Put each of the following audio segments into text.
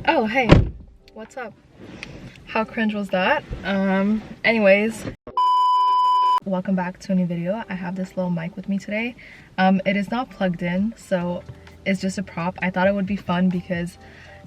Oh, hey, what's up? How cringe was that? Anyways, welcome back to a new video. I have this little mic with me today. It is not plugged in, so it's just a prop. I thought it would be fun because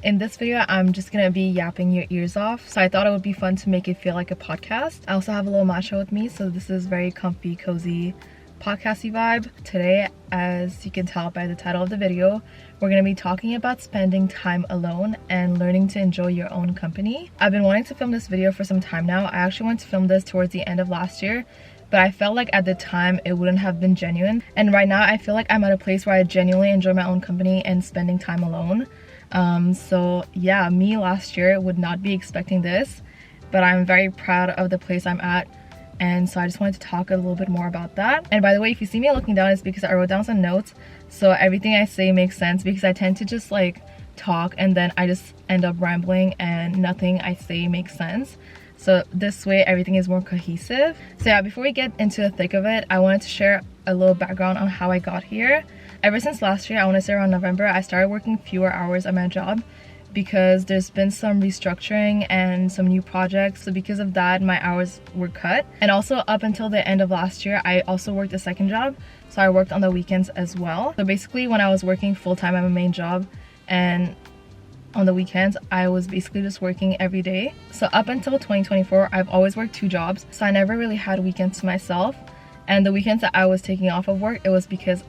in this video, I'm just gonna be yapping your ears off. So I thought it would be fun to make it feel like a podcast. I also have a little matcha with me, so this is very comfy, cozy, podcasty vibe. Today, as you can tell by the title of the video, we're going to be talking about spending time alone and learning to enjoy your own company. I've been wanting to film this video for some time now. I actually wanted to film this towards the end of last year, but I felt like at the time it wouldn't have been genuine. And right now I feel like I'm at a place where I genuinely enjoy my own company and spending time alone. So yeah, me last year would not be expecting this, but I'm very proud of the place I'm at. And so I just wanted to talk a little bit more about that. And by the way, if you see me looking down, it's because I wrote down some notes, so everything I say makes sense, because I tend to just like talk and then I just end up rambling and nothing I say makes sense. So this way everything is more cohesive. So yeah, before we get into the thick of it, I wanted to share a little background on how I got here. Ever since last year, I want to say around November, I started working fewer hours at my job because there's been some restructuring and some new projects. So because of that, my hours were cut. And also up until the end of last year, I also worked a second job. So I worked on the weekends as well. So basically when I was working full-time at my main job and on the weekends, I was basically just working every day. So up until 2024, I've always worked two jobs. So I never really had weekends to myself. And the weekends that I was taking off of work, it was because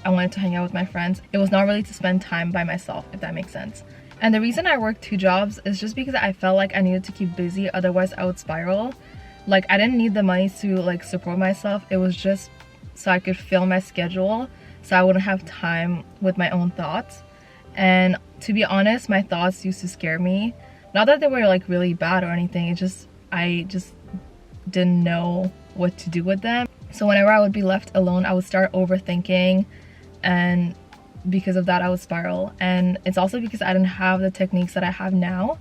I wanted to hang out with my friends. It was not really to spend time by myself, if that makes sense. And the reason I worked two jobs is just because I felt like I needed to keep busy, otherwise I would spiral. Like, I didn't need the money to like support myself. It was just so I could fill my schedule so I wouldn't have time with my own thoughts. And to be honest, my thoughts used to scare me. Not that they were like really bad or anything, I just didn't know what to do with them. So whenever I would be left alone, I would start overthinking, and because of that I would spiral. And it's also because I didn't have the techniques that I have now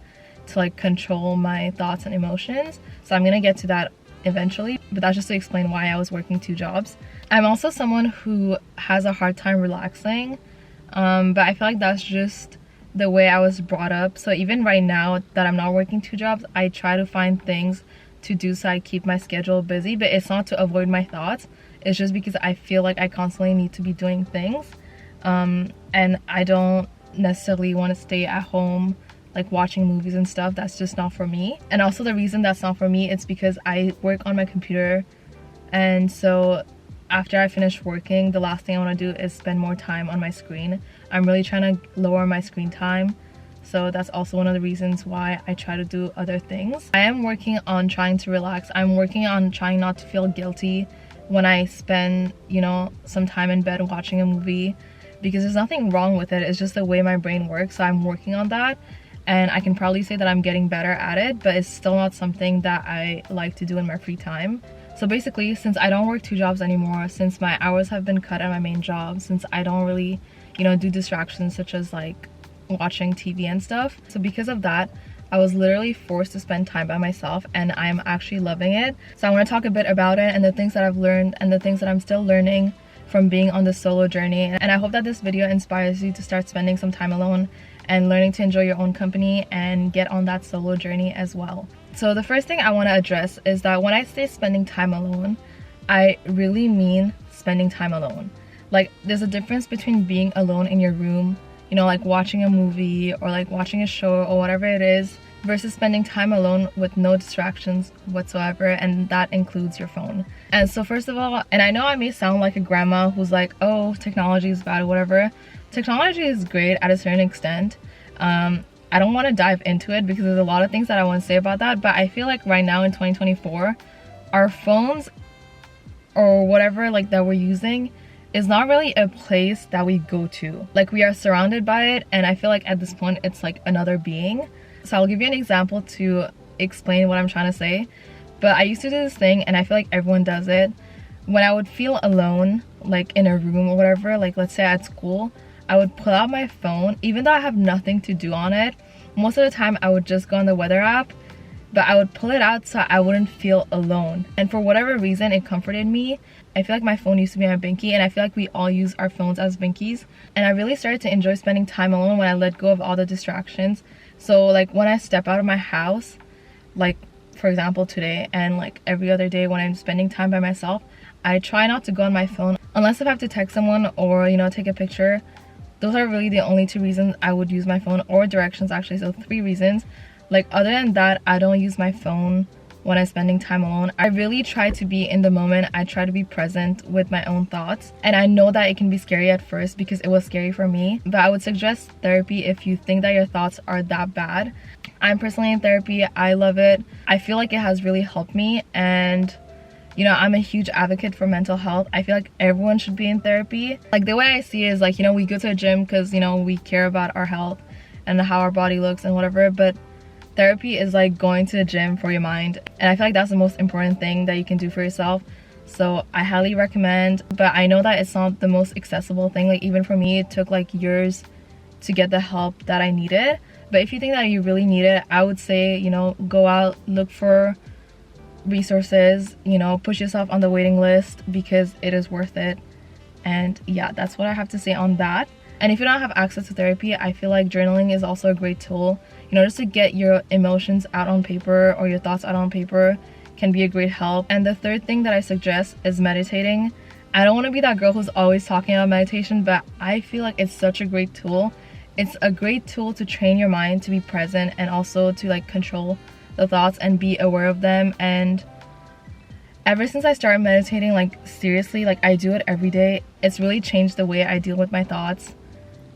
to like control my thoughts and emotions. So I'm gonna get to that eventually, but that's just to explain why I was working two jobs. I'm also someone who has a hard time relaxing, but I feel like that's just the way I was brought up. So even right now that I'm not working two jobs, I try to find things to do so I keep my schedule busy, but it's not to avoid my thoughts. It's just because I feel like I constantly need to be doing things. And I don't necessarily want to stay at home like watching movies and stuff. That's just not for me. And also the reason that's not for me is because I work on my computer, and so after I finish working, the last thing I want to do is spend more time on my screen. I'm really trying to lower my screen time, so that's also one of the reasons why I try to do other things. I am working on trying to relax. I'm working on trying not to feel guilty when I spend, you know, some time in bed watching a movie, because there's nothing wrong with it. It's just the way my brain works. So I'm working on that, and I can probably say that I'm getting better at it, but it's still not something that I like to do in my free time. So basically, since I don't work two jobs anymore, since my hours have been cut at my main job, since I don't really, you know, do distractions such as like watching TV and stuff, so because of that, I was literally forced to spend time by myself, and I'm actually loving it. So I want to talk a bit about it and the things that I've learned and the things that I'm still learning from being on this solo journey. And I hope that this video inspires you to start spending some time alone and learning to enjoy your own company and get on that solo journey as well. So the first thing I want to address is that when I say spending time alone, I really mean spending time alone. Like, there's a difference between being alone in your room, you know, like watching a movie or like watching a show or whatever it is, versus spending time alone with no distractions whatsoever, and that includes your phone. And so first of all, and I know I may sound like a grandma who's like, oh, technology is bad or whatever. Technology is great at a certain extent. I don't want to dive into it because there's a lot of things that I want to say about that, but I feel like right now in 2024, our phones or whatever like that we're using is not really a place that we go to. Like, we are surrounded by it, and I feel like at this point it's like another being. So I'll give you an example to explain what I'm trying to say. But I used to do this thing, and I feel like everyone does it. When I would feel alone, like in a room or whatever, like let's say at school, I would pull out my phone, even though I have nothing to do on it. Most of the time I would just go on the weather app, but I would pull it out so I wouldn't feel alone. And for whatever reason, it comforted me. I feel like my phone used to be my binky, and I feel like we all use our phones as binkies. And I really started to enjoy spending time alone when I let go of all the distractions, So like when I step out of my house, like for example today and like every other day when I'm spending time by myself, I try not to go on my phone unless if I have to text someone or, you know, take a picture. Those are really the only 2 reasons I would use my phone, or directions actually, so 3 reasons. Like other than that, I don't use my phone when I'm spending time alone. I really try to be in the moment. I try to be present with my own thoughts, and I know that it can be scary at first because it was scary for me, but I would suggest therapy if you think that your thoughts are that bad. I'm personally in therapy. I love it. I feel like it has really helped me, and you know, I'm a huge advocate for mental health. I feel like everyone should be in therapy. Like the way I see it is like, you know, we go to a gym because, you know, we care about our health and how our body looks and whatever, but therapy is like going to the gym for your mind, and I feel like that's the most important thing that you can do for yourself. So I highly recommend, but I know that it's not the most accessible thing. Like even for me, it took like years to get the help that I needed. But if you think that you really need it, I would say, you know, go out, look for resources, you know, push yourself on the waiting list because it is worth it. And yeah, that's what I have to say on that. And if you don't have access to therapy, I feel like journaling is also a great tool, you know, just to get your emotions out on paper or your thoughts out on paper can be a great help. And the third thing that I suggest is meditating. I don't want to be that girl who's always talking about meditation, but I feel like it's such a great tool. It's a great tool to train your mind to be present and also to like control the thoughts and be aware of them. And ever since I started meditating, like seriously, like I do it every day, it's really changed the way I deal with my thoughts,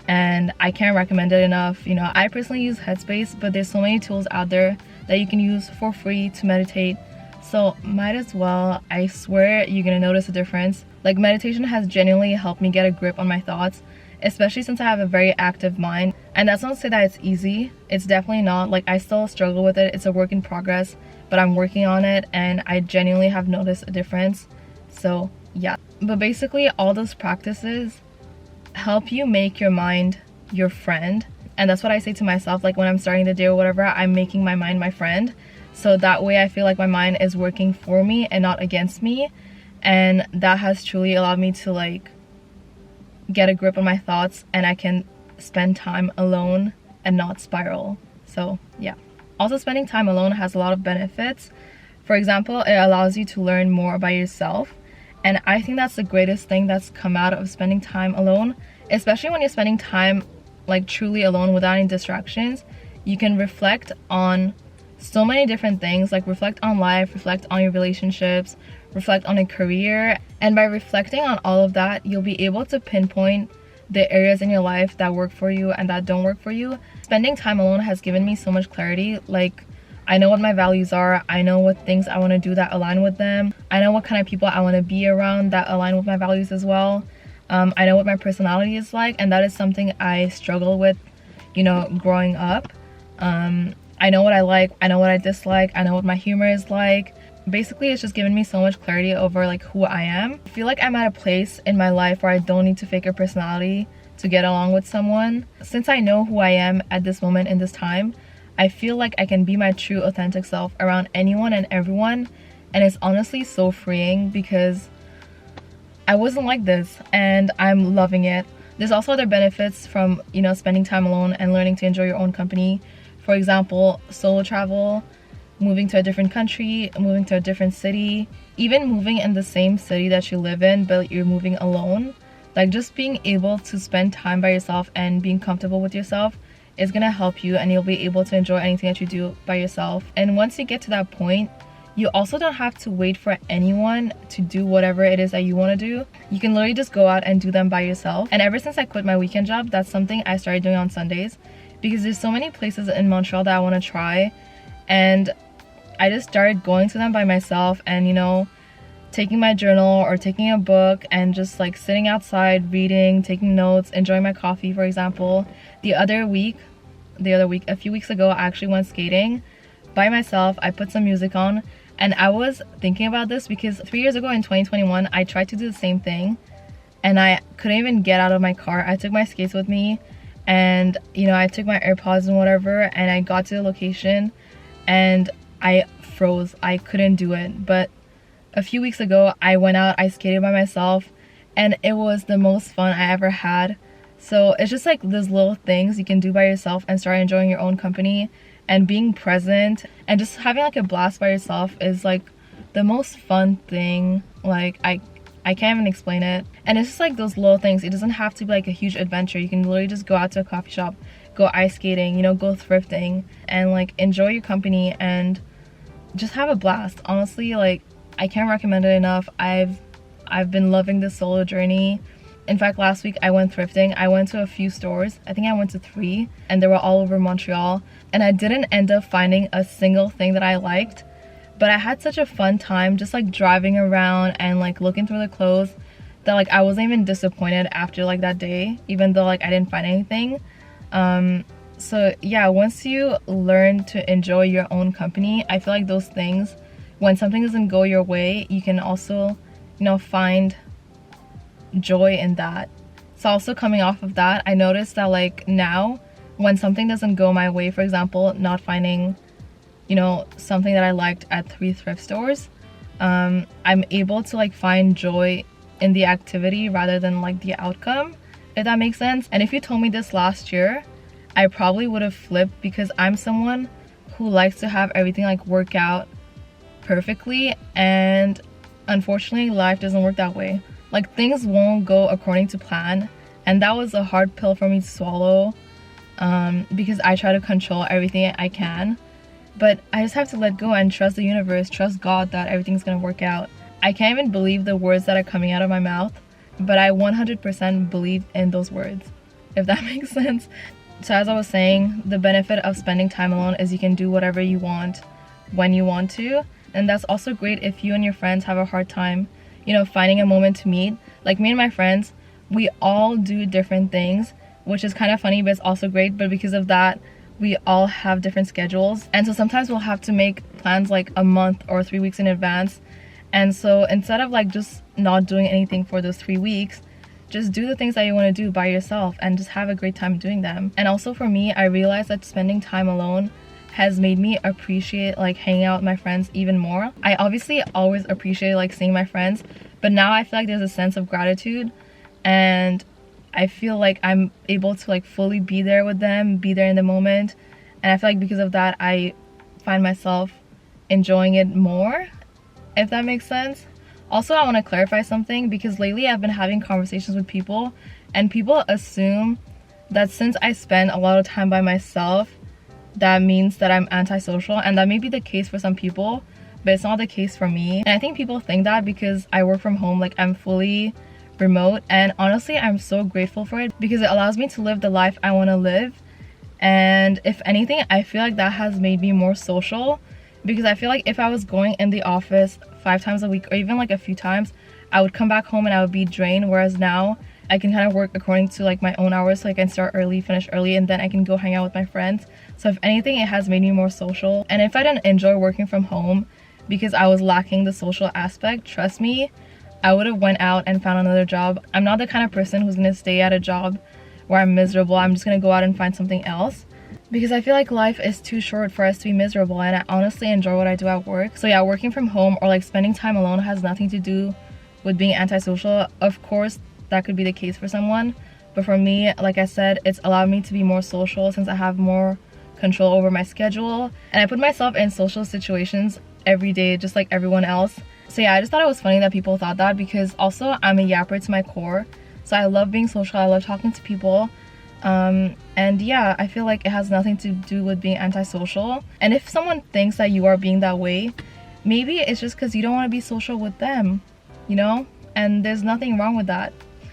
and I can't recommend it enough. You know, I personally use Headspace, but there's so many tools out there that you can use for free to meditate, so might as well. I swear you're gonna notice a difference. Like meditation has genuinely helped me get a grip on my thoughts, especially since I have a very active mind. And that's not to say that it's easy. It's definitely not. Like I still struggle with it. It's a work in progress, but I'm working on it, and I genuinely have noticed a difference. So yeah, but basically all those practices help you make your mind your friend. And that's what I say to myself, like when I'm starting the day or whatever, I'm making my mind my friend. So that way I feel like my mind is working for me and not against me. And that has truly allowed me to like get a grip on my thoughts, and I can spend time alone and not spiral. So yeah. Also, spending time alone has a lot of benefits. For example, it allows you to learn more about yourself, and I think that's the greatest thing that's come out of spending time alone, especially when you're spending time like truly alone without any distractions. You can reflect on so many different things, like reflect on life, reflect on your relationships, reflect on a career. And by reflecting on all of that, you'll be able to pinpoint the areas in your life that work for you and that don't work for you. Spending time alone has given me so much clarity. Like I know what my values are, I know what things I want to do that align with them, I know what kind of people I want to be around that align with my values as well. I know what my personality is like, and that is something I struggle with, you know, growing up. I know what I like, I know what I dislike, I know what my humor is like. Basically, it's just given me so much clarity over like who I am. I feel like I'm at a place in my life where I don't need to fake a personality to get along with someone. Since I know who I am at this moment in this time, I feel like I can be my true authentic self around anyone and everyone, and it's honestly so freeing because I wasn't like this and I'm loving it. There's also other benefits from, you know, spending time alone and learning to enjoy your own company. For example, solo travel, moving to a different country, moving to a different city, even moving in the same city that you live in but you're moving alone. Like just being able to spend time by yourself and being comfortable with yourself is gonna help you, and you'll be able to enjoy anything that you do by yourself. And once you get to that point, you also don't have to wait for anyone to do whatever it is that you want to do. You can literally just go out and do them by yourself. And ever since I quit my weekend job, that's something I started doing on Sundays, because there's so many places in Montreal that I want to try, and I just started going to them by myself and, you know, taking my journal or taking a book and just like sitting outside, reading, taking notes, enjoying my coffee, for example. A few weeks ago, I actually went skating by myself. I put some music on, and I was thinking about this because 3 years ago in 2021, I tried to do the same thing and I couldn't even get out of my car. I took my skates with me, and, you know, I took my AirPods and whatever, and I got to the location and I froze. I couldn't do it. But a few weeks ago, I went out, I skated by myself, and it was the most fun I ever had. So it's just like those little things you can do by yourself and start enjoying your own company and being present and just having like a blast by yourself is like the most fun thing. Like I can't even explain it. And it's just like those little things. It doesn't have to be like a huge adventure. You can literally just go out to a coffee shop, go ice skating, you know, go thrifting, and like enjoy your company and just have a blast. Honestly, like I can't recommend it enough. I've been loving this solo journey. In fact, last week I went thrifting. I went to a few stores. I think I went to 3, and they were all over Montreal. And I didn't end up finding a single thing that I liked, but I had such a fun time just like driving around and like looking through the clothes that like I wasn't even disappointed after like that day, even though like I didn't find anything. So yeah, once you learn to enjoy your own company, I feel like those things, when something doesn't go your way, you can also, you know, find joy in that. So also coming off of that, I noticed that like now when something doesn't go my way, for example, not finding, you know, something that I liked at 3 thrift stores, I'm able to like find joy in the activity rather than like the outcome, if that makes sense. And if you told me this last year, I probably would have flipped, because I'm someone who likes to have everything like work out perfectly, and unfortunately life doesn't work that way. Like things won't go according to plan, and that was a hard pill for me to swallow, because I try to control everything I can. But I just have to let go and trust the universe, trust God that everything's gonna work out. I can't even believe the words that are coming out of my mouth, but I 100% believe in those words, if that makes sense. So as I was saying, the benefit of spending time alone is you can do whatever you want when you want to. And that's also great if you and your friends have a hard time, you know, finding a moment to meet. Like me and my friends, we all do different things, which is kind of funny, but it's also great. But because of that, we all have different schedules, and so sometimes we'll have to make plans like a month or 3 weeks in advance. And so instead of like just not doing anything for those 3 weeks, just do the things that you want to do by yourself and just have a great time doing them. And also for me, I realized that spending time alone has made me appreciate like hanging out with my friends even more. I obviously always appreciate like seeing my friends, but now I feel like there's a sense of gratitude, and I feel like I'm able to like fully be there with them, be there in the moment. And I feel like because of that, I find myself enjoying it more, if that makes sense. Also, I want to clarify something, because lately I've been having conversations with people, and people assume that since I spend a lot of time by myself, that means that I'm antisocial, and that may be the case for some people, but it's not the case for me. And I think people think that because I work from home, like I'm fully remote, and honestly I'm so grateful for it, because it allows me to live the life I want to live. And if anything, I feel like that has made me more social, because I feel like if I was going in the office 5 times a week, or even like a few times, I would come back home and I would be drained. Whereas now I can kind of work according to like my own hours, so I can start early, finish early, and then I can go hang out with my friends. So if anything, it has made me more social. And if I didn't enjoy working from home because I was lacking the social aspect, trust me, I would have went out and found another job. I'm not the kind of person who's gonna stay at a job where I'm miserable. I'm just gonna go out and find something else, because I feel like life is too short for us to be miserable, and I honestly enjoy what I do at work. So yeah, working from home or like spending time alone has nothing to do with being antisocial. Of course, that could be the case for someone, but for me, like I said, it's allowed me to be more social since I have more control over my schedule, and I put myself in social situations every day just like everyone else. So yeah, I just thought it was funny that people thought that, because also I'm a yapper to my core, so I love being social, I love talking to people. And yeah, I feel like it has nothing to do with being antisocial. And if someone thinks that you are being that way, maybe it's just because you don't want to be social with them, you know? And there's nothing wrong with that.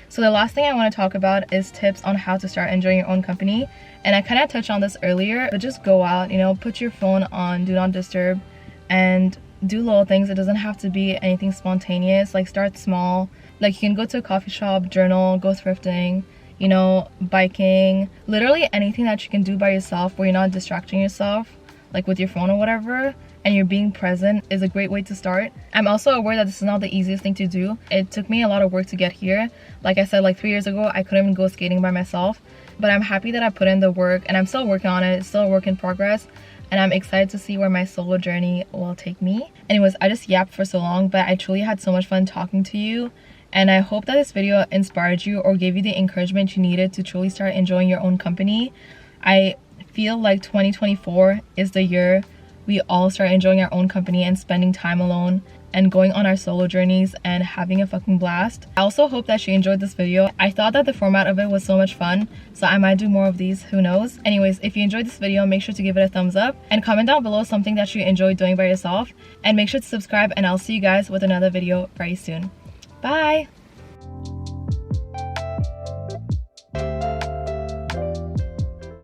So the last thing I want to talk about is tips on how to start enjoying your own company. And I kind of touched on this earlier, but just go out, you know, put your phone on do not disturb and do little things. It doesn't have to be anything spontaneous. Like start small. Like you can go to a coffee shop, journal, go thrifting, you know, biking, literally anything that you can do by yourself where you're not distracting yourself like with your phone or whatever, and you're being present is a great way to start. I'm also aware that this is not the easiest thing to do. It took me a lot of work to get here. Like I said, like 3 years ago, I couldn't even go skating by myself, but I'm happy that I put in the work, and I'm still working on it. It's still a work in progress, and I'm excited to see where my solo journey will take me. Anyways, I just yapped for so long, but I truly had so much fun talking to you, And I hope that this video inspired you or gave you the encouragement you needed to truly start enjoying your own company. I feel like 2024 is the year we all start enjoying our own company and spending time alone and going on our solo journeys and having a fucking blast. I also hope that you enjoyed this video. I thought that the format of it was so much fun, so I might do more of these, who knows. Anyways, if you enjoyed this video, make sure to give it a thumbs up and comment down below something that you enjoyed doing by yourself, and make sure to subscribe, and I'll see you guys with another video very soon. Bye.